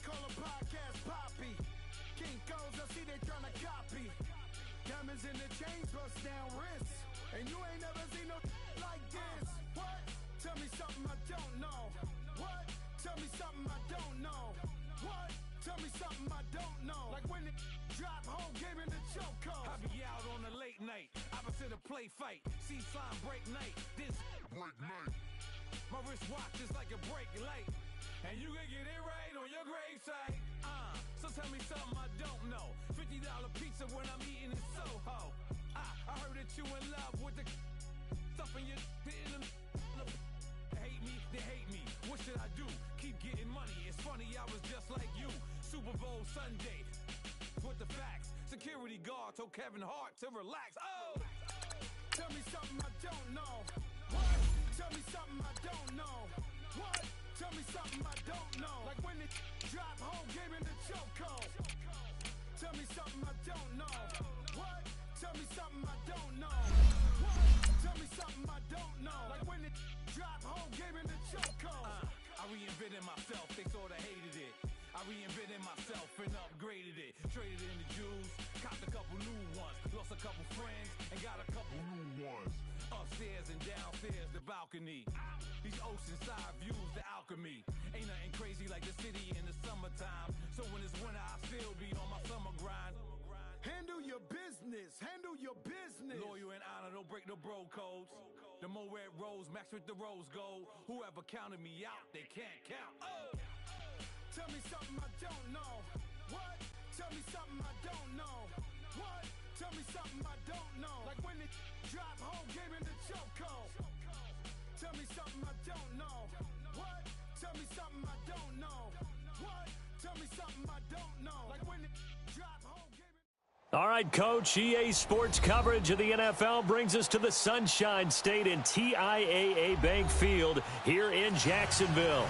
call a podcast Poppy. Kinkos, I see they tryna copy. Diamonds in the chains, bust down wrists. And you ain't never seen no like this. What? Tell me something I don't know. What? Tell me something I don't know. What? Tell me something I don't know. Like when it drop home, game in the chokehold. I be out on a late night, opposite a play fight. See sign break night, this break night. My wristwatch is like a brake light. And you can get it right on your gravesite. So tell me something I don't know. $50 pizza when I'm eating in Soho. I heard that you in love with the stuff in your hitting them. They hate me. What should I do? Keep getting money. It's funny, I was just like you. Super Bowl Sunday. With the facts. Security guard told Kevin Hart to relax. Oh! Tell me something I don't know. What? Tell me something I don't know. What? Tell me something I don't know. Like when it drop home, game in the chokehold. Tell me something I don't know. What? Tell me something I don't know. What? Tell me something I don't know. Like when it drop home, game in the chokehold. I reinvented myself, they sorta hated it. I reinvented myself and upgraded it. Traded in the jewels, copped a couple new ones. Lost a couple friends and got a couple new ones. Upstairs and downstairs, the balcony. These oceanside views, the alchemy. Ain't nothing crazy like the city in the summertime. So when it's winter, I still be on my summer grind. Handle your business, handle your business. Loyal and honor, don't break the bro codes. The more red rose, match with the rose gold. Whoever counted me out, they can't count. Oh! Tell me something I don't know. What? Tell me something I don't know. What? Tell me something I don't know. Like when it drop home, game in the chokehold. Tell me something I don't know. What? Tell me something I don't know. What? Tell me something I don't know. Like when it drop home, game in... All right, Coach, EA Sports coverage of the NFL brings us to the Sunshine State in TIAA Bank Field here in Jacksonville.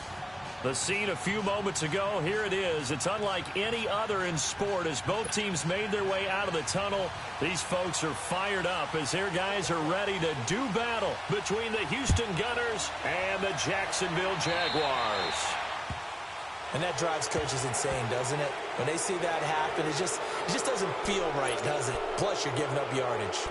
The scene a few moments ago, here it is. It's unlike any other in sport as both teams made their way out of the tunnel. These folks are fired up as their guys are ready to do battle between the Houston Gunners and the Jacksonville Jaguars. And that drives coaches insane, doesn't it? When they see that happen, it just doesn't feel right, does it? Plus, you're giving up yardage.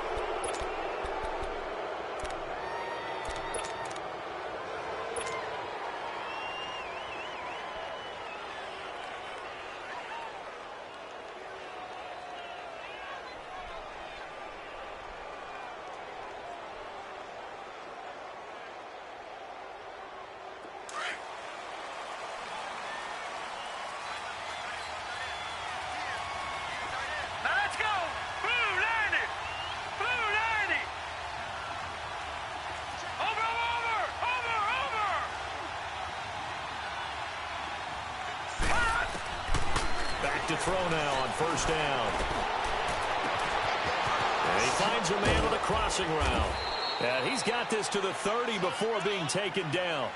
To throw now on first down. And he finds a man with a crossing route. And he's got this to the 30 before being taken down.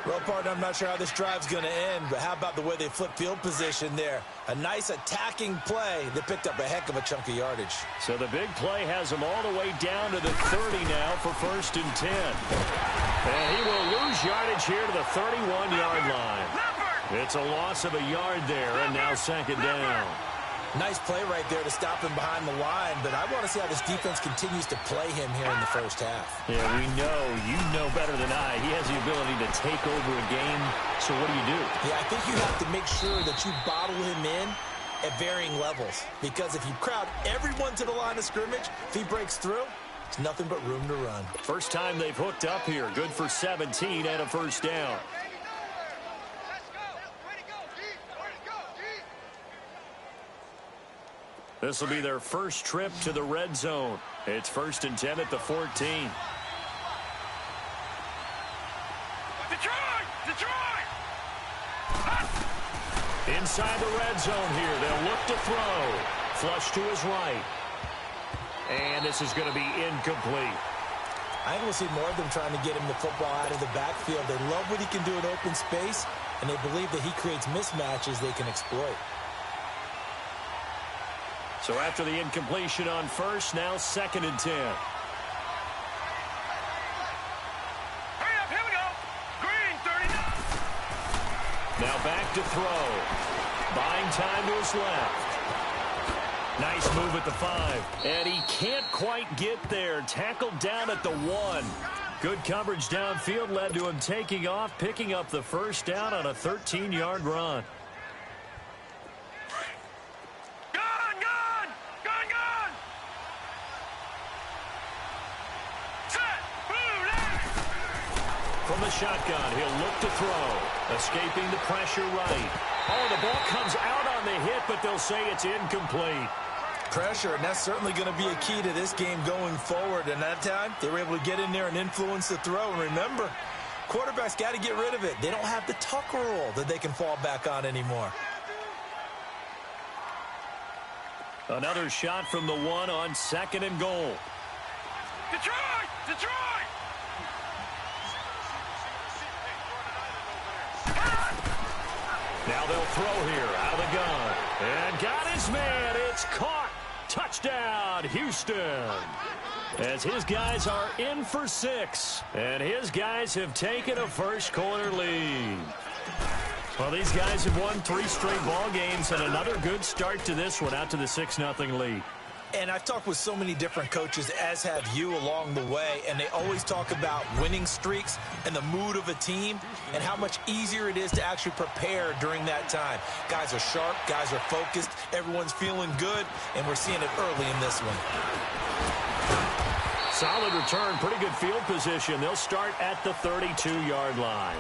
Well, partner, I'm not sure how this drive's going to end, but how about the way they flip field position there? A nice attacking play that picked up a heck of a chunk of yardage. So the big play has him all the way down to the 30 now for 1st and 10. And he will lose yardage here to the 31-yard line. It's a loss of a yard there, and now 2nd down. Nice play right there to stop him behind the line, but I want to see how this defense continues to play him here in the first half. Yeah, you know better than I. He has the ability to take over a game, so what do? Yeah, I think you have to make sure that you bottle him in at varying levels, because if you crowd everyone to the line of scrimmage, if he breaks through, it's nothing but room to run. First time they've hooked up here. Good for 17 and a 1st down. This will be their first trip to the red zone. It's 1st and 10 at the 14. Detroit! Inside the red zone here. They'll look to throw. Flush to his right. And this is going to be incomplete. I think we'll see more of them trying to get him the football out of the backfield. They love what he can do in open space, and they believe that he creates mismatches they can exploit. So after the incompletion on first, now 2nd and 10. Hurry up, here we go. Green, 39. Now back to throw. Buying time to his left. Nice move at the 5. And he can't quite get there. Tackled down at the 1. Good coverage downfield led to him taking off, picking up the first down on a 13-yard run. From the shotgun, he'll look to throw. Escaping the pressure right. Oh, the ball comes out on the hit, but they'll say it's incomplete. Pressure, and that's certainly going to be a key to this game going forward. And that time, they were able to get in there and influence the throw. And remember, quarterbacks got to get rid of it. They don't have the tuck rule that they can fall back on anymore. Another shot from the 1 on 2nd and goal. Detroit! Detroit! Now they'll throw here out of the gun. And got his man. It's caught. Touchdown, Houston. As his guys are in for 6. And his guys have taken a first quarter lead. Well, these guys have won 3 straight ball games and another good start to this one out to the 6-0 lead. And I've talked with so many different coaches, as have you, along the way, and they always talk about winning streaks and the mood of a team and how much easier it is to actually prepare during that time. Guys are sharp, guys are focused, everyone's feeling good, and we're seeing it early in this one. Solid return, pretty good field position. They'll start at the 32-yard line.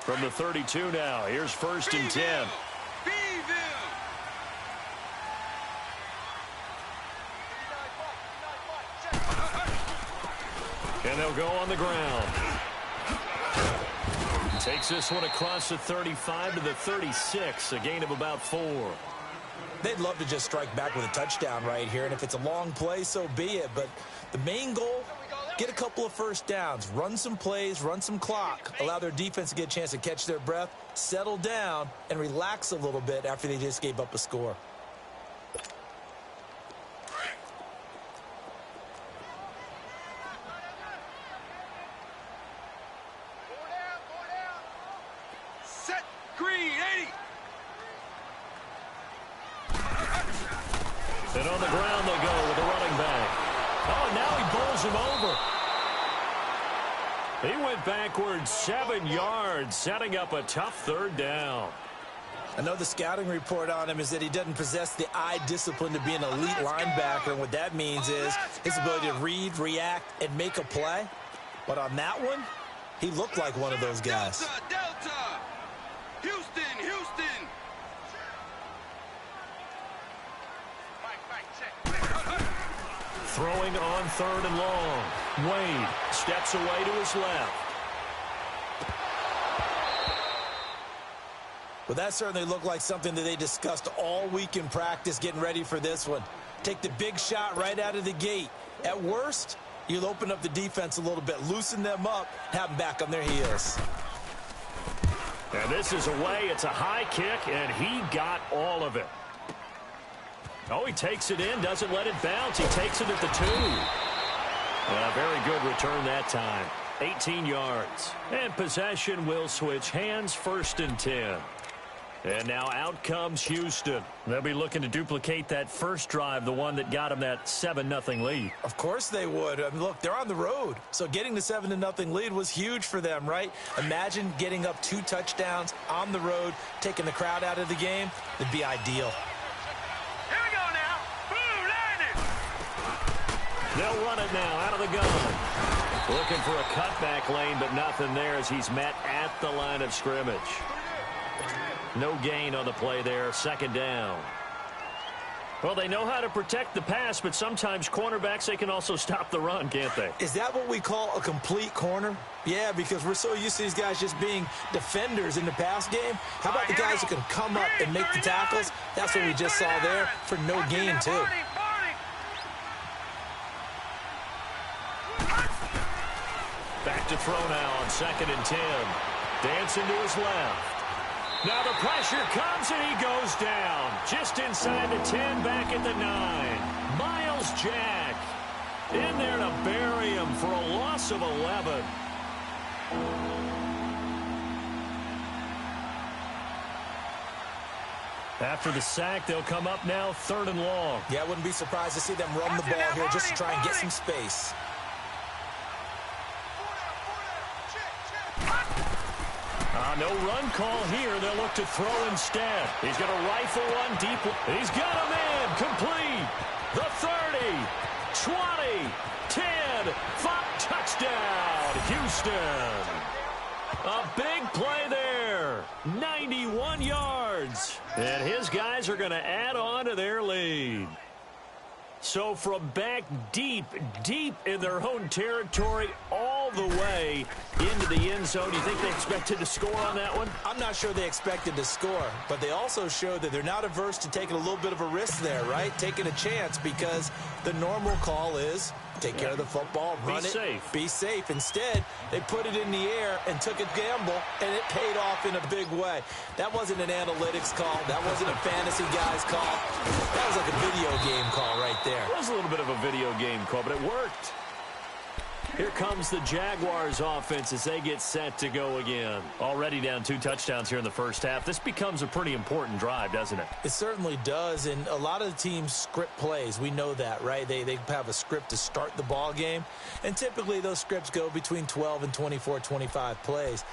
From the 32 now, here's 1st and 10. And they'll go on the ground. Takes this one across the 35 to the 36, a gain of about 4. They'd love to just strike back with a touchdown right here, and if it's a long play, so be it. But the main goal, get a couple of first downs, run some plays, run some clock, allow their defense to get a chance to catch their breath, settle down, and relax a little bit after they just gave up a score. Set, green, 80. And on the ground they go with the running back. Oh, now he bowls him over. He went backwards 7 yards, setting up a tough 3rd down. I know the scouting report on him is that he doesn't possess the eye discipline to be an elite linebacker, and what that means is his ability to read, react, and make a play. But on that one, he looked like one of those guys. Delta! Houston, Houston! Throwing on 3rd and long. Wade steps away to his left. Well, that certainly looked like something that they discussed all week in practice getting ready for this one. Take the big shot right out of the gate. At worst, you'll open up the defense a little bit, loosen them up, have them back on their heels. And this is away. It's a high kick, and he got all of it. Oh, he takes it in, doesn't let it bounce. He takes it at the 2. Very good return that time. 18 yards. And possession will switch hands, 1st and 10. And now out comes Houston. They'll be looking to duplicate that first drive, the one that got them that 7-0 lead. Of course they would. I mean, look, they're on the road. So getting the 7-0 lead was huge for them, right? Imagine getting up 2 touchdowns on the road, taking the crowd out of the game. It'd be ideal. Here we go now. Boom, landed. They'll run it now out of the gun. Looking for a cutback lane, but nothing there as he's met at the line of scrimmage. No gain on the play there, 2nd down. Well, they know how to protect the pass, but sometimes cornerbacks, they can also stop the run, can't they? Is that what we call a complete corner? Yeah, because we're so used to these guys just being defenders in the pass game. How about the guys who can come up and make the tackles? That's what we just saw there for no gain, too. Back to throw now on 2nd and 10. Dancing to his left. Now the pressure comes, and he goes down. Just inside the 10, back at the 9. Miles Jack in there to bury him for a loss of 11. After the sack, they'll come up now 3rd and long. Yeah, I wouldn't be surprised to see them run the ball here just to try and get some space. No run call here. They'll look to throw instead. He's going to rifle one deep. He's got him in. Complete. The 30, 20, 10, 5, touchdown, Houston. A big play there. 91 yards. And his guys are going to add on to their lead. So from back deep in their own territory all the way into the end zone, do you think they expected to score on that one? I'm not sure they expected to score, but they also showed that they're not averse to taking a little bit of a risk there, right? Taking a chance, because the normal call is take care of the football, run it, be safe. Instead, they put it in the air and took a gamble, and it paid off in a big way. That wasn't an analytics call. That wasn't a fantasy guy's call. That was like a video game call right there. It was a little bit of a video game call, but it worked. Here comes the Jaguars offense as they get set to go again. Already down 2 touchdowns here in the first half. This becomes a pretty important drive, doesn't it? It certainly does, and a lot of the teams script plays. We know that, right? They have a script to start the ball game, and typically those scripts go between 12 and 24, 25 plays.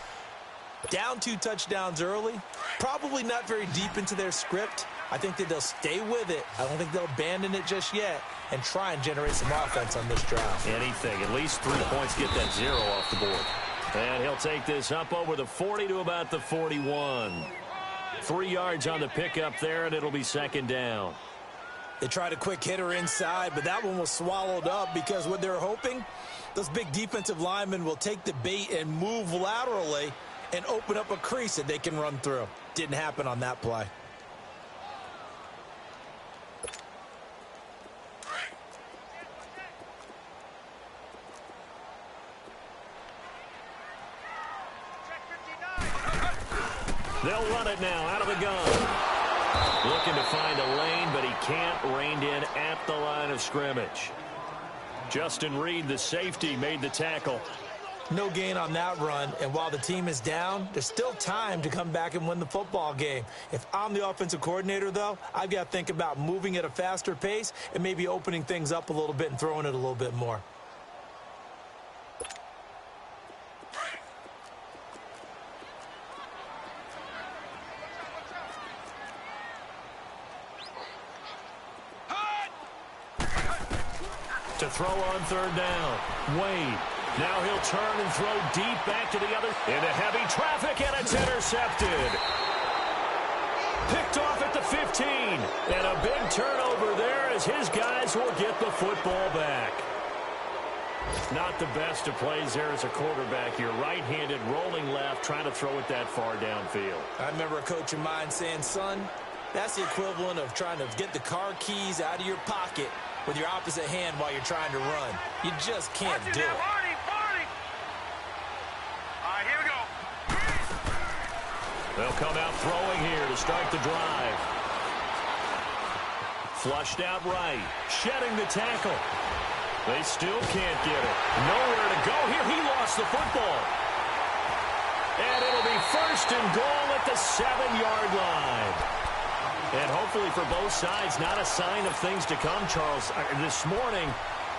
Down 2 touchdowns early, probably not very deep into their script. I think that they'll stay with it. I don't think they'll abandon it just yet and try and generate some offense on this drive. Anything. At least 3 points, get that 0 off the board. And he'll take this up over the 40 to about the 41. 3 yards on the pickup there, and it'll be 2nd down. They tried a quick hitter inside, but that one was swallowed up because what they're hoping, those big defensive linemen will take the bait and move laterally and open up a crease that they can run through. Didn't happen on that play. They'll run it now out of the gun. Looking to find a lane, but he can't. Reined in at the line of scrimmage. Justin Reed, the safety, made the tackle. No gain on that run, and while the team is down, there's still time to come back and win the football game. If I'm the offensive coordinator, though, I've got to think about moving at a faster pace and maybe opening things up a little bit and throwing it a little bit more. To throw on 3rd down. Wade. Now he'll turn and throw deep back to the other. Into heavy traffic, and it's intercepted. Picked off at the 15. And a big turnover there as his guys will get the football back. Not the best of plays there as a quarterback here. Right-handed, rolling left, trying to throw it that far downfield. I remember a coach of mine saying, son, that's the equivalent of trying to get the car keys out of your pocket with your opposite hand while you're trying to run. You just can't do it. All right, here we go. They'll come out throwing here to start the drive. Flushed out right. Shedding the tackle. They still can't get it. Nowhere to go here. He lost the football. And it'll be 1st and goal at the 7-yard line. And hopefully for both sides, not a sign of things to come, Charles. This morning,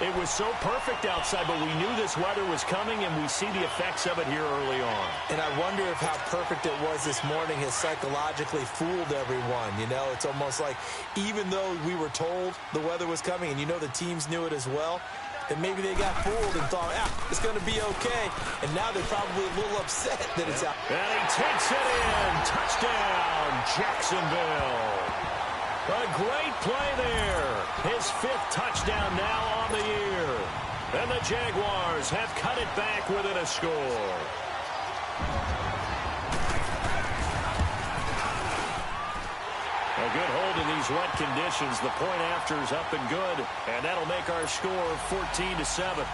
it was so perfect outside, but we knew this weather was coming, and we see the effects of it here early on. And I wonder if how perfect it was this morning has psychologically fooled everyone. You know, it's almost like even though we were told the weather was coming, and you know the teams knew it as well, then maybe they got fooled and thought, it's going to be okay. And now they're probably a little upset that it's out. And he takes it in. Touchdown, Jacksonville. A great play there. His 5th touchdown now on the year. And the Jaguars have cut it back within a score. A good hold in these wet conditions. The point after is up and good. And that'll make our score 14-7.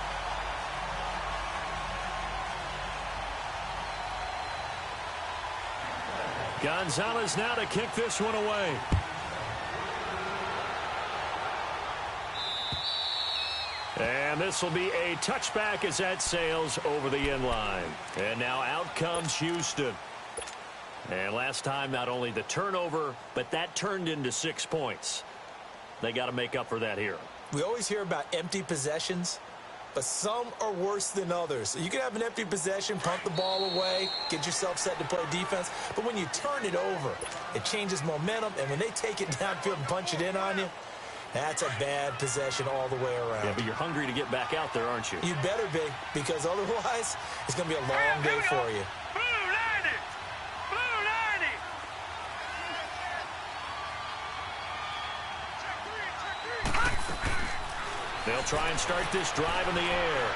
Gonzalez now to kick this one away. And this will be a touchback as that sails over the end line. And now out comes Houston. And last time, not only the turnover, but that turned into 6 points. They got to make up for that here. We always hear about empty possessions, but some are worse than others. You can have an empty possession, punt the ball away, get yourself set to play defense, but when you turn it over, it changes momentum, and when they take it downfield and punch it in on you, that's a bad possession all the way around. Yeah, but you're hungry to get back out there, aren't you? You better be, because otherwise, it's going to be a long day for you. They'll try and start this drive in the air.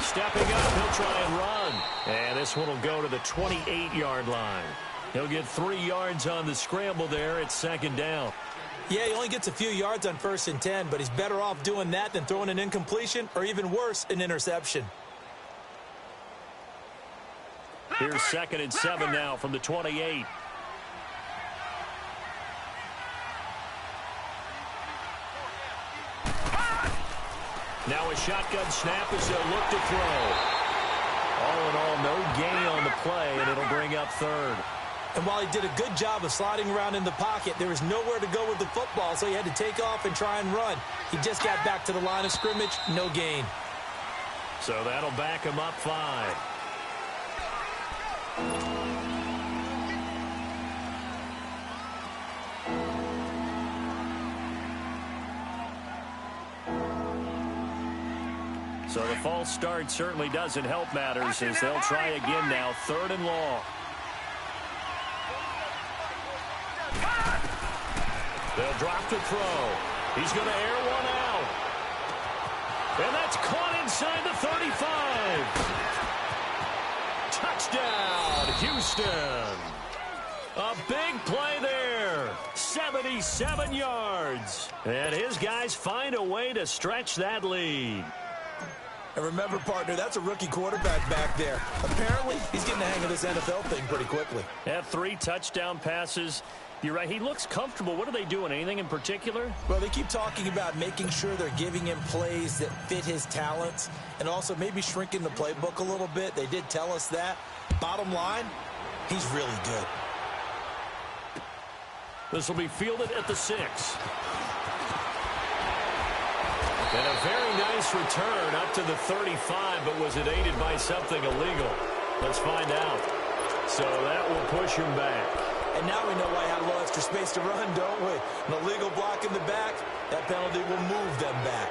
Stepping up, he'll try and run. And this one will go to the 28-yard line. He'll get 3 yards on the scramble there at second down. Yeah, he only gets a few yards on 1st and 10, but he's better off doing that than throwing an incompletion or even worse, an interception. Here's 2nd and 7 now from the 28. Now a shotgun snap as they'll look to throw. All in all, no gain on the play, and it'll bring up 3rd. And while he did a good job of sliding around in the pocket, there was nowhere to go with the football, so he had to take off and try and run. He just got back to the line of scrimmage, no gain. So that'll back him up 5. So the false start certainly doesn't help matters as they'll try again now, 3rd and long. They'll drop to throw. He's going to air one out. And that's caught inside the 35. Touchdown, Houston. A big play there. 77 yards. And his guys find a way to stretch that lead. And remember, partner, that's a rookie quarterback back there. Apparently, he's getting the hang of this NFL thing pretty quickly. Had 3 touchdown passes. You're right. He looks comfortable. What are they doing? Anything in particular? Well, they keep talking about making sure they're giving him plays that fit his talents and also maybe shrinking the playbook a little bit. They did tell us that. Bottom line, he's really good. This will be fielded at the 6. And a very nice return up to the 35, but was it aided by something illegal? Let's find out. So that will push him back. And now we know why I have a little extra space to run, don't we? An illegal block in the back, that penalty will move them back.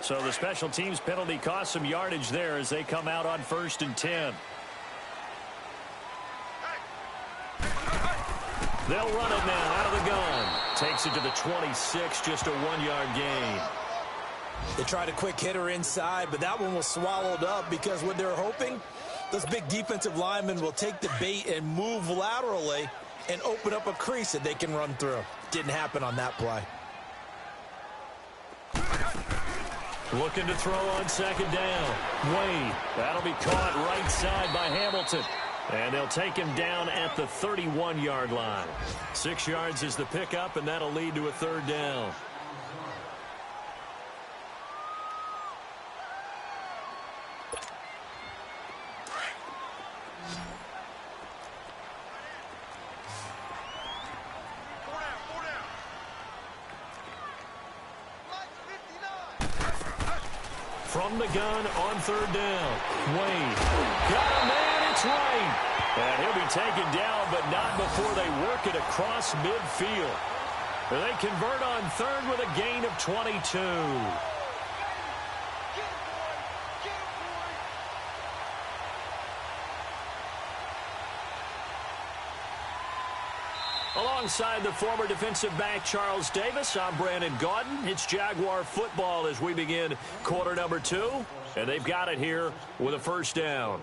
So the special teams penalty cost some yardage there as they come out on 1st and 10. They'll run it now out of the gun. Takes it to the 26, just a 1-yard gain. They tried a quick hitter inside, but that one was swallowed up because what they're hoping, those big defensive linemen will take the bait and move laterally and open up a crease that they can run through. Didn't happen on that play. Looking to throw on 2nd down. Wade. That'll be caught right side by Hamilton. And they'll take him down at the 31-yard line. 6 yards is the pickup, and that'll lead to a 3rd down. From the gun on 3rd down. Wade. Got a man, it's right. And he'll be taken down, but not before they work it across midfield. They convert on 3rd with a gain of 22. Alongside the former defensive back Charles Davis, I'm Brandon Gaudin. It's Jaguar football as we begin quarter number 2. And they've got it here with a 1st down.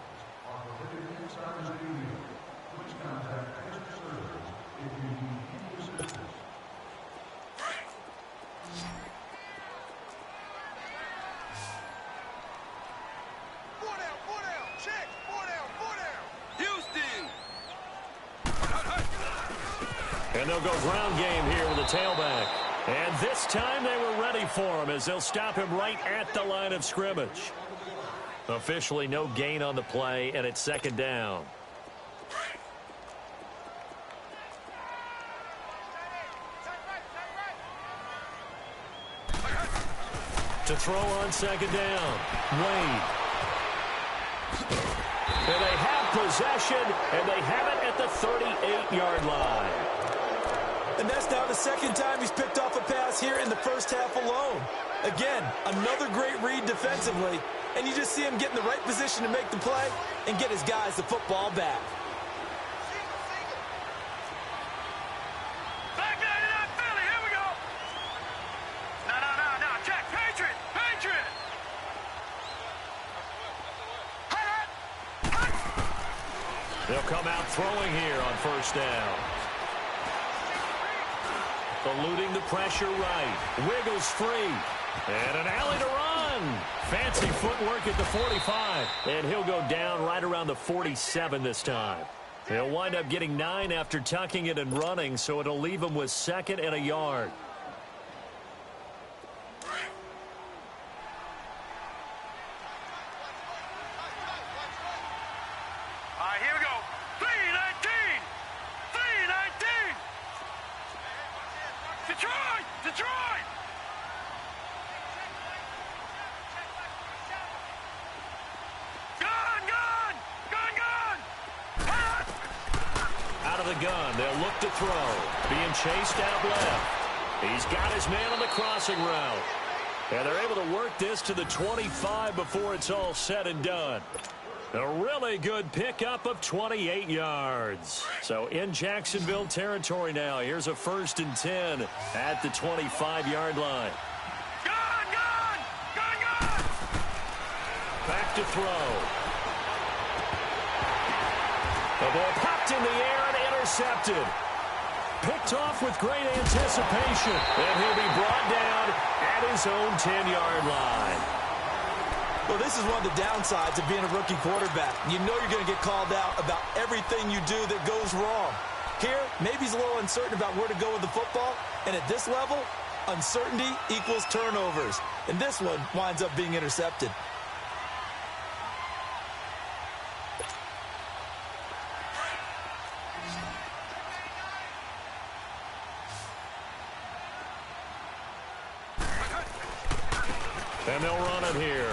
And they'll go ground game here with a tailback. And this time they were ready for him as they'll stop him right at the line of scrimmage. Officially no gain on the play, and it's second down. To throw on second down, Wade. And they have possession, and they have it at the 38-yard line. And that's now the second time he's picked off a pass here in the first half alone. Again, another great read defensively, and you just see him get in the right position to make the play and get his guys the football back. Back there to that Philly. Here we go. No. Check. Patriot. They'll come out throwing here on first down. Eluding the pressure right. Wiggles free. And an alley to run. Fancy footwork at the 45. And he'll go down right around the 47 this time. He'll wind up getting 9 after tucking it and running, so it'll leave him with second and a yard. All right, here we go. 319. Detroit. Gun. Out of the gun, they'll look to throw. Being chased out left. He's got his man on the crossing route. And they're able to work this to the 25 before it's all said and done. A really good pickup of 28 yards. So in Jacksonville territory now. Here's a 1st and 10 at the 25-yard line. Gun. Back to throw. The ball popped in the air and intercepted. Picked off with great anticipation. And he'll be brought down at his own 10-yard line. Well, this is one of the downsides of being a rookie quarterback. You know you're going to get called out about everything you do that goes wrong. Here, maybe he's a little uncertain about where to go with the football. And at this level, uncertainty equals turnovers. And this one winds up being intercepted. And they'll run it here.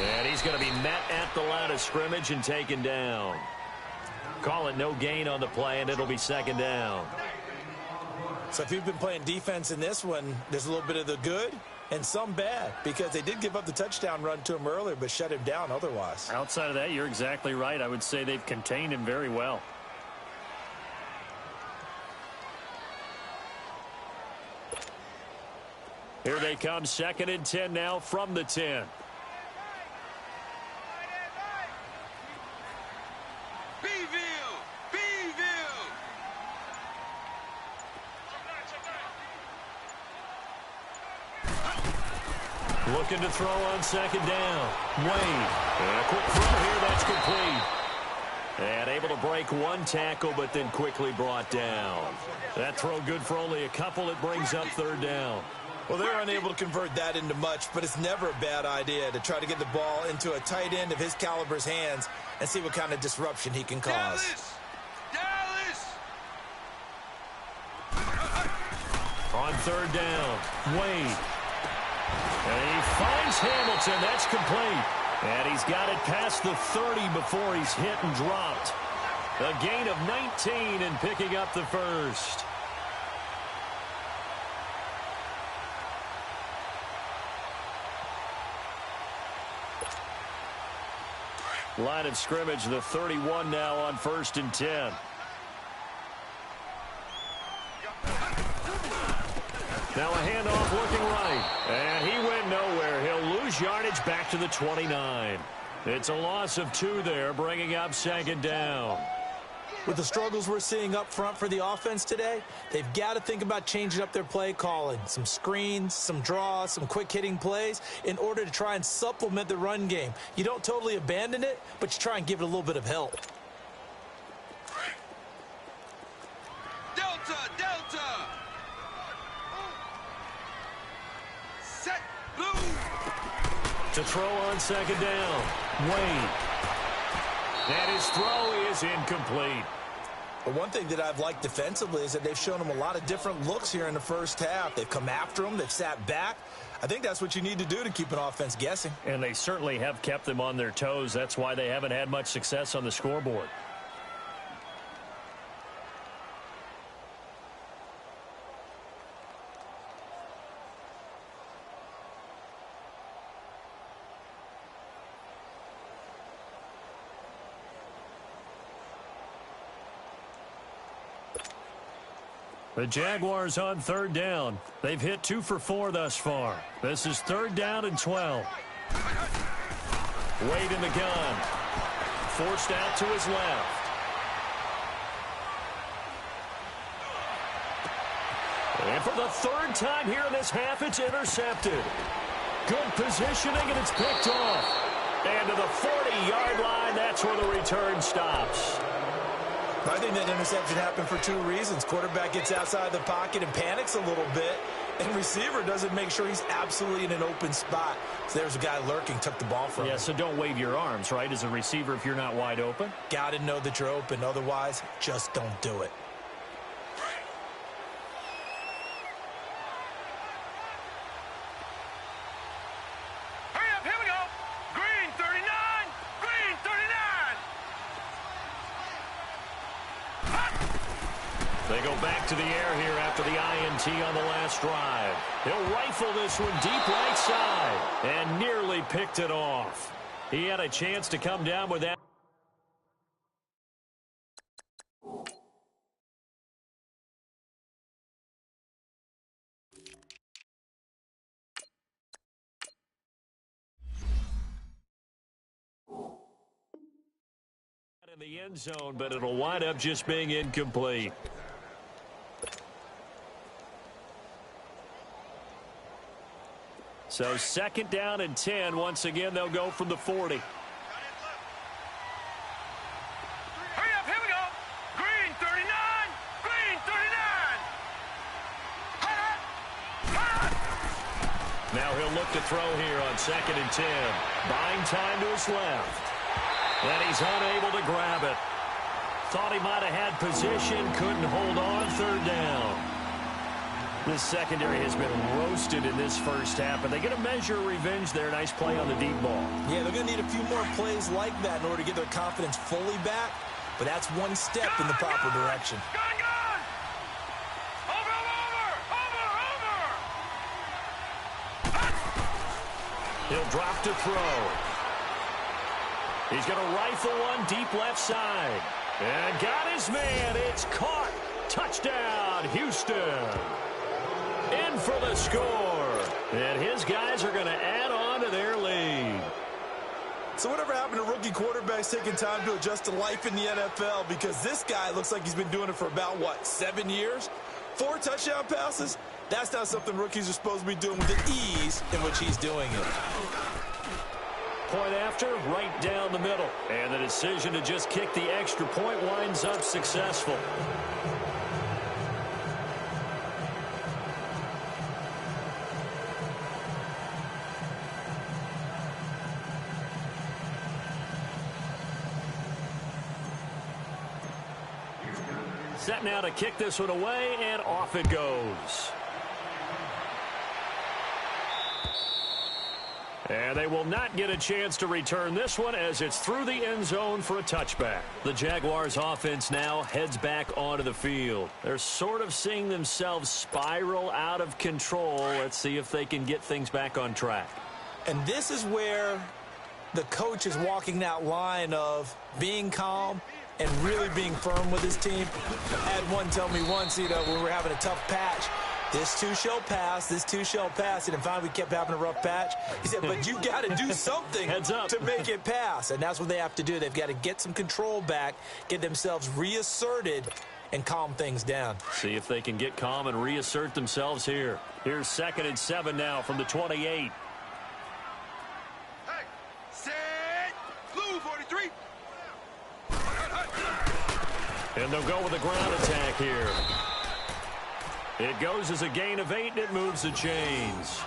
And he's going to be met at the line of scrimmage and taken down. Call it no gain on the play, and it'll be second down. So if you've been playing defense in this one, there's a little bit of the good and some bad, because they did give up the touchdown run to him earlier, but shut him down otherwise. Outside of that, you're exactly right. I would say they've contained him very well. Here they come, 2nd and 10 now from the 10. Looking to throw on second down. Wade. And a quick throw here, that's complete. And able to break one tackle, but then quickly brought down. That throw good for only a couple. It brings up 3rd down. Well, they're unable to convert that into much, but it's never a bad idea to try to get the ball into a tight end of his caliber's hands and see what kind of disruption he can cause. Dallas! On 3rd down, Wade. And he finds Hamilton. That's complete. And he's got it past the 30 before he's hit and dropped. A gain of 19 and picking up the 1st. Line of scrimmage, the 31 now on 1st and 10. Now a handoff looking right. And he went nowhere. He'll lose yardage back to the 29. It's a loss of 2 there, bringing up 2nd down. With the struggles we're seeing up front for the offense today, they've got to think about changing up their play calling. Some screens, some draws, some quick-hitting plays in order to try and supplement the run game. You don't totally abandon it, but you try and give it a little bit of help. Delta! set, blue. To throw on second down. Wade. And his throw is incomplete. But one thing that I've liked defensively is that they've shown him a lot of different looks here in the first half. They've come after him. They've sat back. I think that's what you need to do to keep an offense guessing. And they certainly have kept them on their toes. That's why they haven't had much success on the scoreboard. The Jaguars on third down. They've hit 2 for 4 thus far. This is 3rd down and 12. Wade in the gun. Forced out to his left. And for the 3rd time here in this half, it's intercepted. Good positioning, and it's picked off. And to the 40-yard line, that's where the return stops. I think that interception happened for 2 reasons. Quarterback gets outside the pocket and panics a little bit, and receiver doesn't make sure he's absolutely in an open spot. So there's a guy lurking, took the ball from him. Yeah, so don't wave your arms, right, as a receiver if you're not wide open. Got to know that you're open. Otherwise, just don't do it. Hurry up, here we go. Green 39, green 39. They go back to the air here after the INT on the last drive. He'll rifle this one deep right side and nearly picked it off. He had a chance to come down with that. In the end zone, but it'll wind up just being incomplete. So 2nd down and 10. Once again, they'll go from the 40. Hurry up, here we go. Green 39, green 39. Now he'll look to throw here on 2nd and 10. Buying time to his left. And he's unable to grab it. Thought he might have had position, couldn't hold on. 3rd down. This secondary has been roasted in this first half, but they get a measure of revenge there. Nice play on the deep ball. Yeah, they're going to need a few more plays like that in order to get their confidence fully back, but that's one step in the proper direction. Gun, gun. Over. He'll drop to throw. He's going to rifle one deep left side. And got his man. It's caught. Touchdown, Houston. In for the score. And his guys are going to add on to their lead. So whatever happened to rookie quarterbacks taking time to adjust to life in the NFL? Because this guy looks like he's been doing it for about, what, 7 years? 4 touchdown passes? That's not something rookies are supposed to be doing with the ease in which he's doing it. Point after, right down the middle. And the decision to just kick the extra point winds up successful. Set now to kick this one away, and off it goes. And they will not get a chance to return this one as it's through the end zone for a touchback. The Jaguars offense now heads back onto the field. They're sort of seeing themselves spiral out of control. Let's see if they can get things back on track. And this is where the coach is walking that line of being calm and really being firm with his team. I had one tell me once, when we were having a tough patch, this too shall pass, this too shall pass. And finally we kept having a rough patch. He said, but you got to do something to make it pass. And that's what they have to do. They've got to get some control back, get themselves reasserted, and calm things down. See if they can get calm and reassert themselves here. Here's 2nd and 7 now from the 28. Hey, set, blue 43. And they'll go with a ground attack here. It goes as a gain of 8, and it moves the chains.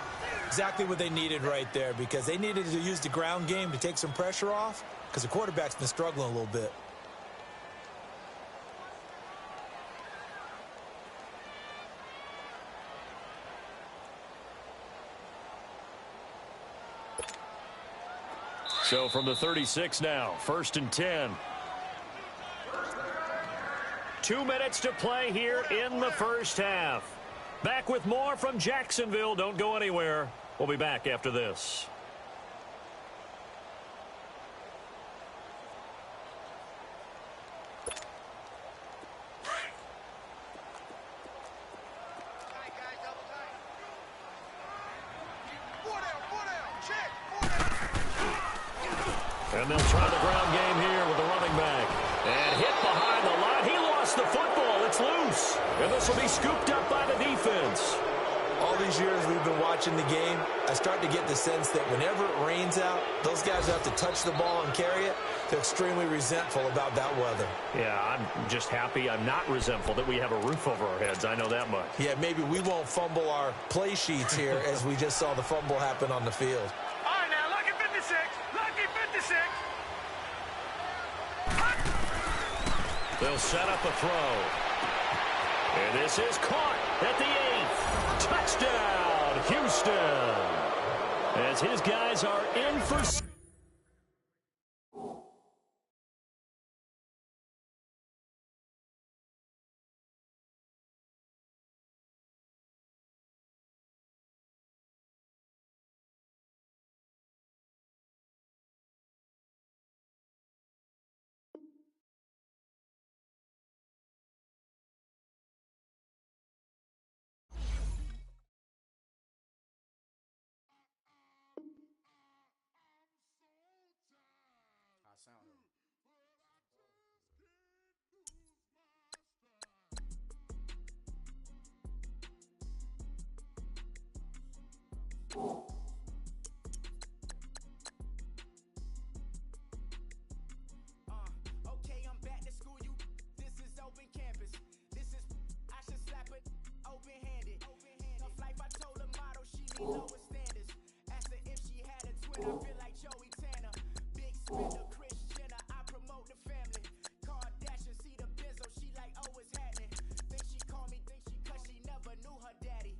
Exactly what they needed right there, because they needed to use the ground game to take some pressure off, because the quarterback's been struggling a little bit. So from the 36 now, 1st and 10. 2 minutes to play here in the first half. Back with more from Jacksonville. Don't go anywhere. We'll be back after this. And they'll try the ground game here with the running back. And hit behind the line. He lost the football. It's loose. And this will be scooped up by the defense. All these years we've been watching the game, I start to get the sense that whenever it rains out, those guys have to touch the ball and carry it. They're extremely resentful about that weather. Yeah, I'm just happy I'm not resentful that we have a roof over our heads. I know that much. Yeah, maybe we won't fumble our play sheets here as we just saw the fumble happen on the field. All right, now, lucky 56. Lucky 56. They'll set up a throw. And this is caught at the 8th. Touchdown, Houston. As his guys are in for... Okay, I'm back to school. This is open campus. I should slap it open-handed. Tough life, I told her motto, she need lower standards. Asked her if she had a twin, I feel like Joey Tanner. Big spender, Chris Jenner, I promote the family. Kardashian, see the Benzo, she like, oh, it's happening. Think she called me, cause she never knew her daddy.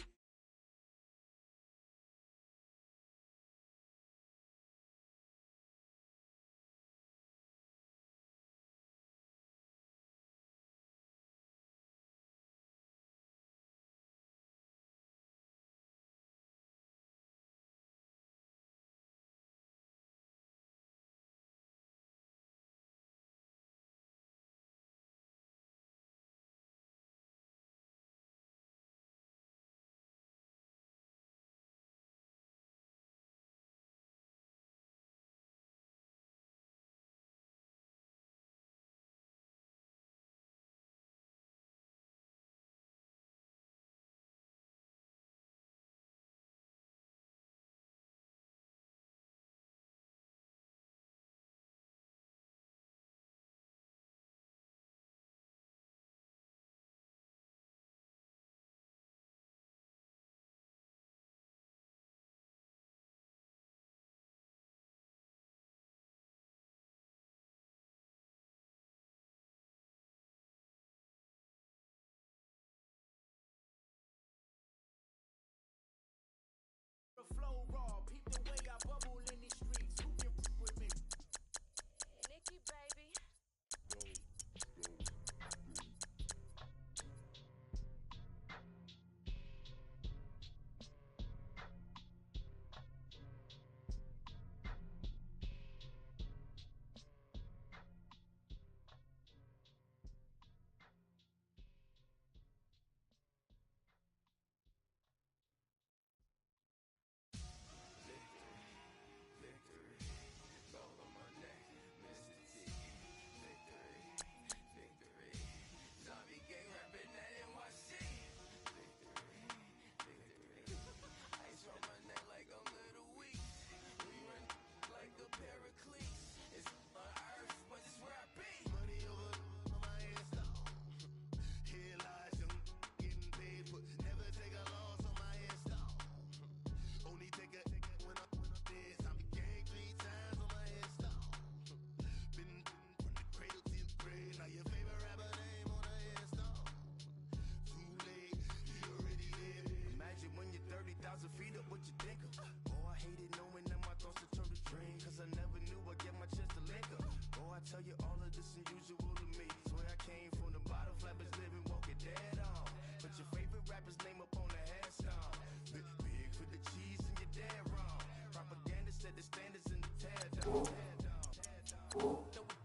Throw it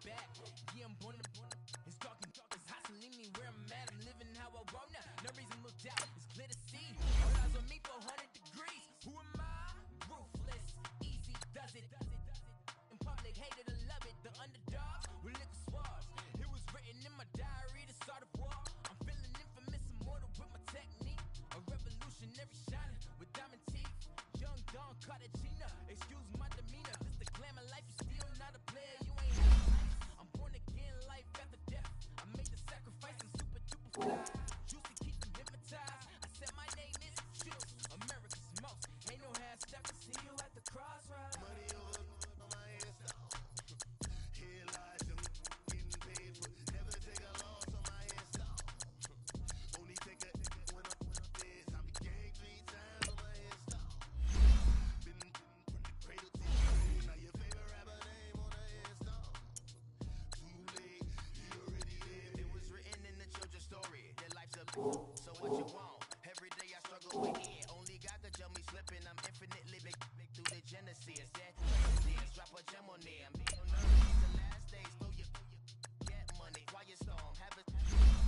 back. Yeah, I'm born to. It's dark and dark. It's hot, so leave me where I'm at. I'm living how I want now. No reason to look down. It's clear to see. All eyes on me for 100 degrees. Who am I? Ruthless. Easy does it. In public, hate it or love it. The underdog will lick the swabs. It was written in my diary, the start of war. I'm feeling infamous, immortal with my technique. A revolutionary shining with diamond teeth. Young Don Cartagena. Excuse my demeanor. This the glamour life. You still not a player. You ain't have life. I'm born again, life after death. I made the sacrifice. I'm super duper fly. Juicy, keep them hypnotized. I said my name is Juice. America's most. Ain't no half step. I see you at the crossroads. Money over my hairstyle. Here lies them getting paid for. Never take a loss on my hairstyle. Only take a when I'm dead. I be gang 3 times on my hairstyle. Been from the cradle to the grave. Now your favorite rapper name on the hairstyle. Too late, you already lived. It was written in the children's story. Their life's a so what you want? Every day I struggle with it. Only God could jump me slipping. I'm infinitely big through the genesis. That presidents drop a gem on there. Me on earth, these the last days. Throw your get money. Quiet storm. Have a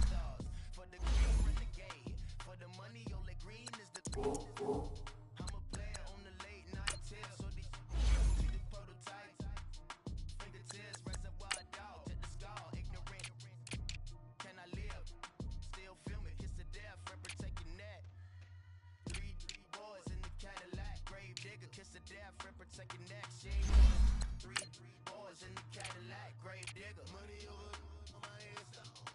stars for the green renegade. For the money, only green is the. I'm a player on the late night tips. So these see the prototypes. Fingertips, reservoir dog. To the skull, ignorant. Can I live? Still film it, kiss to death, rep protect your neck. Three boys in the Cadillac, grave digger, kiss to death, rep protect your neck. Shame on it. Three boys in the Cadillac, grave digger. Money over my hairstyle.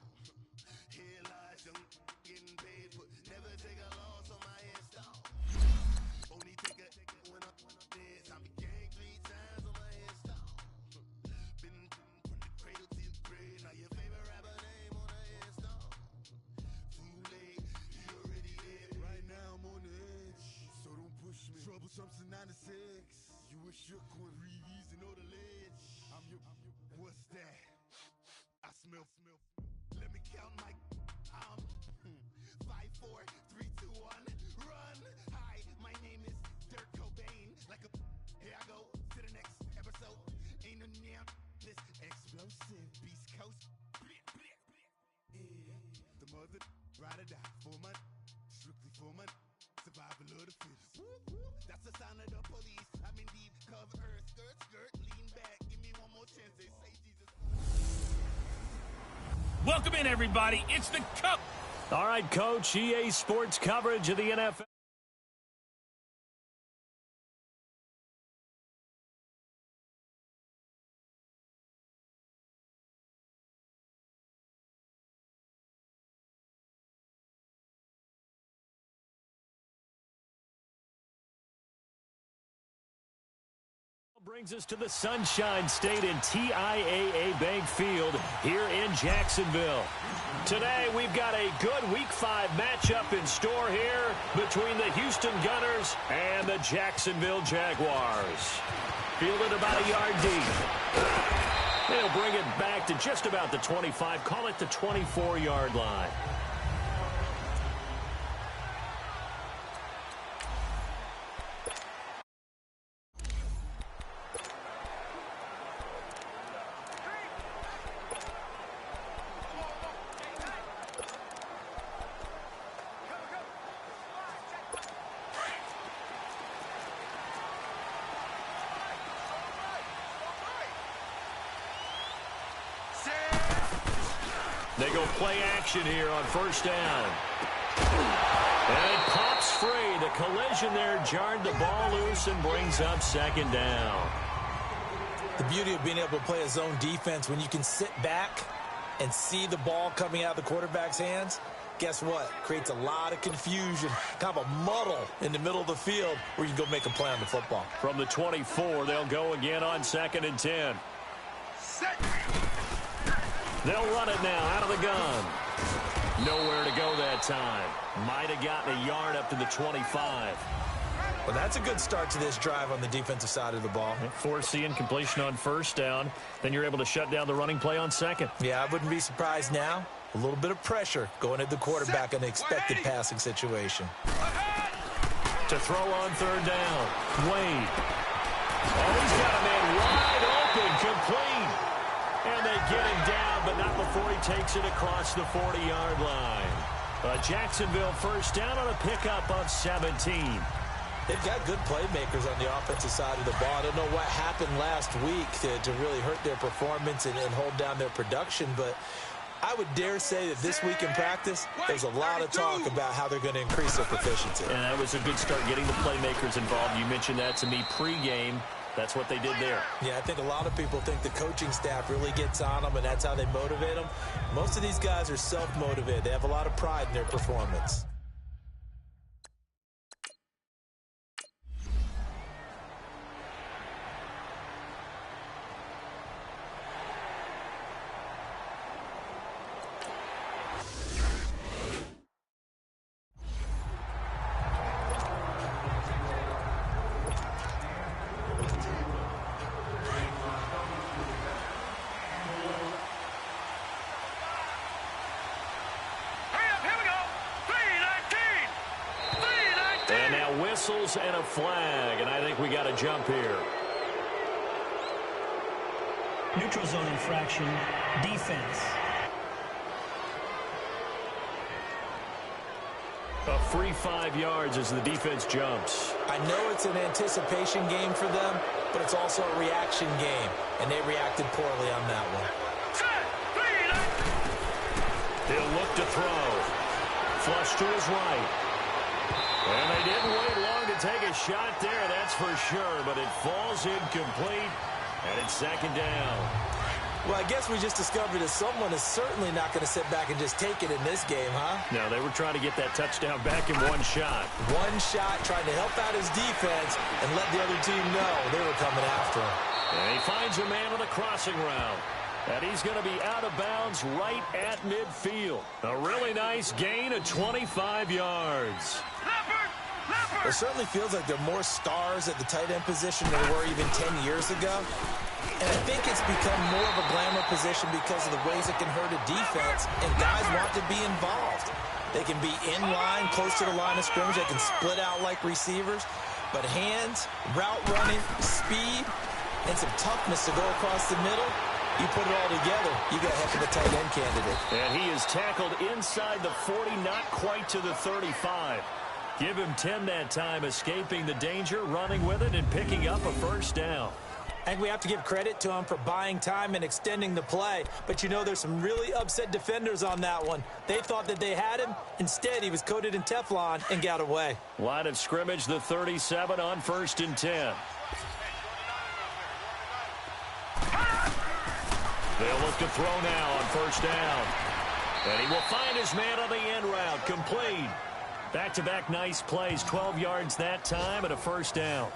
Here lies them getting paid for. Never take a loss on my hairstyle. Only take a when I'm dead. I be gang 3 times on my hairstyle. Been from the cradle to the grave. Now your favorite rapper name on the hairstyle. Too late, you already dead. Right now I'm on the edge, so don't push me. Troublesome to 9 to 6. You a shook one, Reeves and know the ledge. I'm your. What's that? I smell. Let me count my. 5, 4, 3, 2, 1. Run. Hi, my name is Dirk Cobain. Like a. Here I go to the next episode. Ain't no damn this explosive Beast Coast. Yeah. The mother ride or die for my. Strictly for my. Survival of the fittest. That's the sign of the police. I'm in deep cover earth. Skirt, lean back. Give me one more chance. They say Jesus. Welcome in, everybody. It's the Cup. All right, Coach, EA Sports coverage of the NFL. Brings us to the Sunshine State in TIAA Bank Field here in Jacksonville. Today, we've got a good Week 5 matchup in store here between the Houston Gunners and the Jacksonville Jaguars. Fielded about a yard deep. They'll bring it back to just about the 25, call it the 24-yard line. They go play action here on first down. And it pops free. The collision there jarred the ball loose and brings up second down. The beauty of being able to play a zone defense when you can sit back and see the ball coming out of the quarterback's hands, guess what? Creates a lot of confusion, kind of a muddle in the middle of the field where you can go make a play on the football. From the 24, they'll go again on 2nd and 10. They'll run it now out of the gun. Nowhere to go that time. Might have gotten a yard up to the 25. Well, that's a good start to this drive on the defensive side of the ball. Forcing completion on first down. Then you're able to shut down the running play on second. Yeah, I wouldn't be surprised now. A little bit of pressure going at the quarterback in an expected passing situation. To throw on third down. Wade. Oh, he's got a man wide complete. And they get him down, but not before he takes it across the 40-yard line. A Jacksonville first down on a pickup of 17. They've got good playmakers on the offensive side of the ball. I don't know what happened last week to really hurt their performance and hold down their production, but I would dare say that this week in practice, there's a lot of talk about how they're going to increase their proficiency. And that was a good start getting the playmakers involved. You mentioned that to me pregame. That's what they did there. Yeah, I think a lot of people think the coaching staff really gets on them, and that's how they motivate them. Most of these guys are self-motivated. They have a lot of pride in their performance. Whistles and a flag, and I think we got a jump here. Neutral zone infraction, defense. A free 5 yards as the defense jumps. I know it's an anticipation game for them, but it's also a reaction game, and they reacted poorly on that one. He'll look to throw. Flush to his right. And they didn't wait long to take a shot there, that's for sure, but it falls incomplete, and it's second down. Well, I guess we just discovered that someone is certainly not going to sit back and just take it in this game, huh? No, they were trying to get that touchdown back in one shot. One shot, trying to help out his defense and let the other team know they were coming after him. And he finds a man on the crossing route. And he's going to be out of bounds right at midfield. A really nice gain of 25 yards. It certainly feels like there are more stars at the tight end position than there were even 10 years ago. And I think it's become more of a glamour position because of the ways it can hurt a defense, and guys want to be involved. They can be in line, close to the line of scrimmage. They can split out like receivers. But hands, route running, speed, and some toughness to go across the middle, you put it all together, you got a heck of a tight end candidate. And he is tackled inside the 40, not quite to the 35. Give him 10 that time, escaping the danger, running with it, and picking up a first down. I think we have to give credit to him for buying time and extending the play. But, you know, there's some really upset defenders on that one. They thought that they had him. Instead, he was coated in Teflon and got away. Line of scrimmage, the 37 on 1st and 10. They'll look to throw now on 1st down. And he will find his man on the end route, complete. Back-to-back nice plays, 12 yards that time and a first down.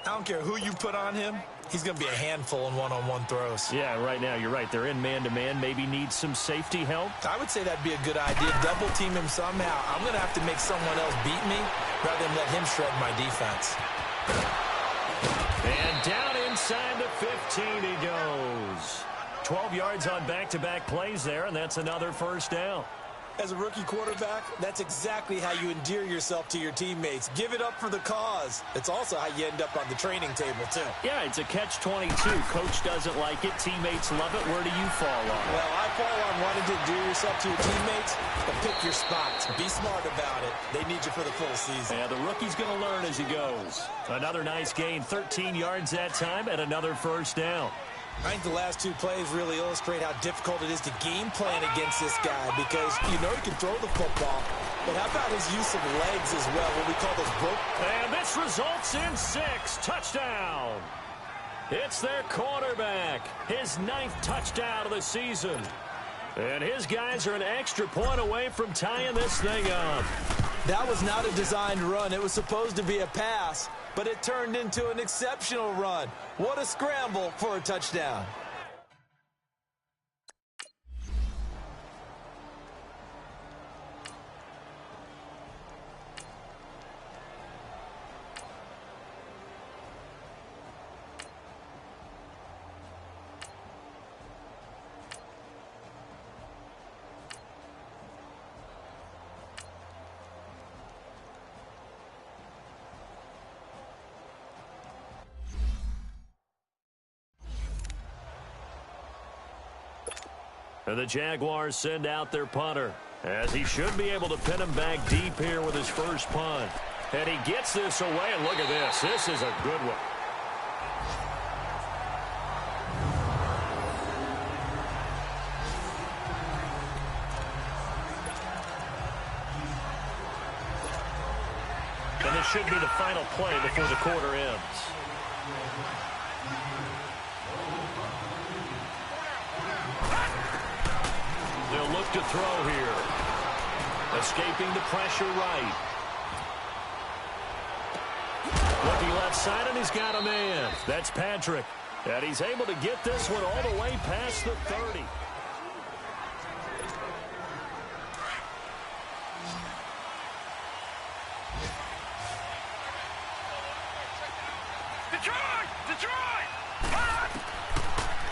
I don't care who you put on him. He's going to be a handful in one-on-one throws. Yeah, right now, you're right. They're in man-to-man. Maybe needs some safety help. I would say that'd be a good idea. Double team him somehow. I'm going to have to make someone else beat me rather than let him shred my defense. And down inside the 15 he goes. 12 yards on back-to-back plays there, and that's another first down. As a rookie quarterback, that's exactly how you endear yourself to your teammates. Give it up for the cause. It's also how you end up on the training table, too. Yeah, it's a catch-22. Coach doesn't like it. Teammates love it. Where do you fall on? Well, I fall on wanting to endear yourself to your teammates, but pick your spots. Be smart about it. They need you for the full season. Yeah, the rookie's going to learn as he goes. Another nice gain, 13 yards that time, and another first down. I think the last two plays really illustrate how difficult it is to game plan against this guy because you know he can throw the football, but how about his use of legs as well, what we call those broke. And this results in 6. Touchdown. It's their quarterback, his 9th touchdown of the season. And his guys are an extra point away from tying this thing up. That was not a designed run. It was supposed to be a pass, but it turned into an exceptional run. What a scramble for a touchdown. And the Jaguars send out their punter, as he should be able to pin him back deep here with his first punt. And he gets this away, and look at this. This is a good one. And this should be the final play before the quarter ends. They'll look to throw here. Escaping the pressure right. Looking left side, and he's got a man. That's Patrick. And he's able to get this one all the way past the 30.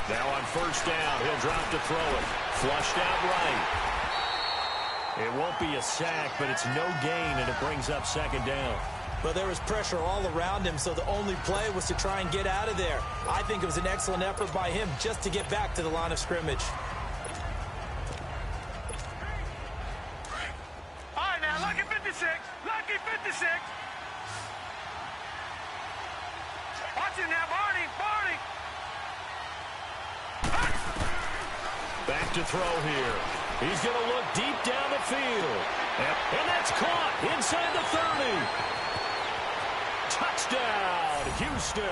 Now on first down, he'll drop to throw it. Flushed out right. It won't be a sack, but it's no gain, and it brings up second down. Well, there was pressure all around him, so the only play was to try and get out of there. I think it was an excellent effort by him just to get back to the line of scrimmage. All right, now, lucky 56. Lucky 56. Watch it now, Barney. Barney. Back to throw here. He's going to look deep down the field. And that's caught inside the 30. Touchdown, Houston.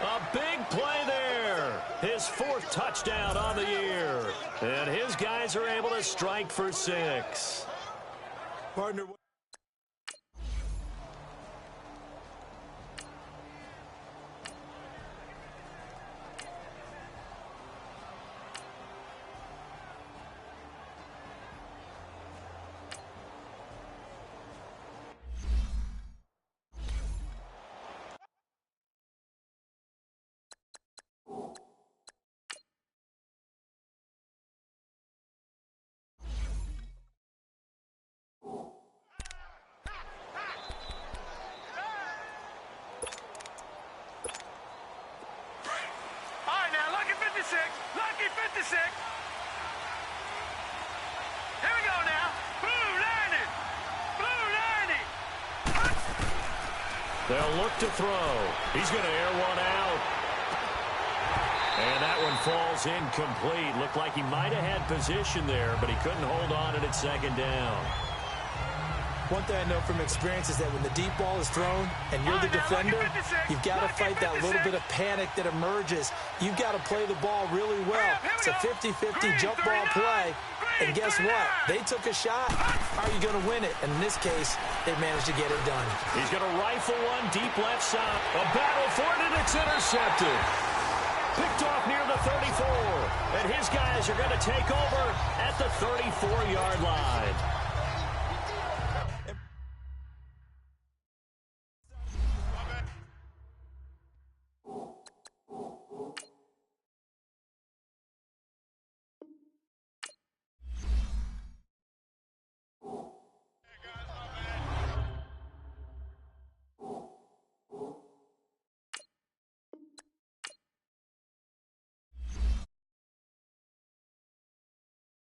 A big play there. His 4th touchdown on the year. And his guys are able to strike for 6. Partner. Lucky 56. Here we go now. Blue 90. Blue 90. They'll look to throw. He's going to air one out. And that one falls incomplete. Looked like he might have had position there, but he couldn't hold on at second down. One thing I know from experience is that when the deep ball is thrown and you're the defender, you've got to fight that little bit of panic that emerges. You've got to play the ball really well. It's a 50-50 jump ball play. And guess what? They took a shot. How are you going to win it? And in this case, they managed to get it done. He's going to rifle one deep left side. A battle for it, and it's intercepted. Picked off near the 34. And his guys are going to take over at the 34-yard line.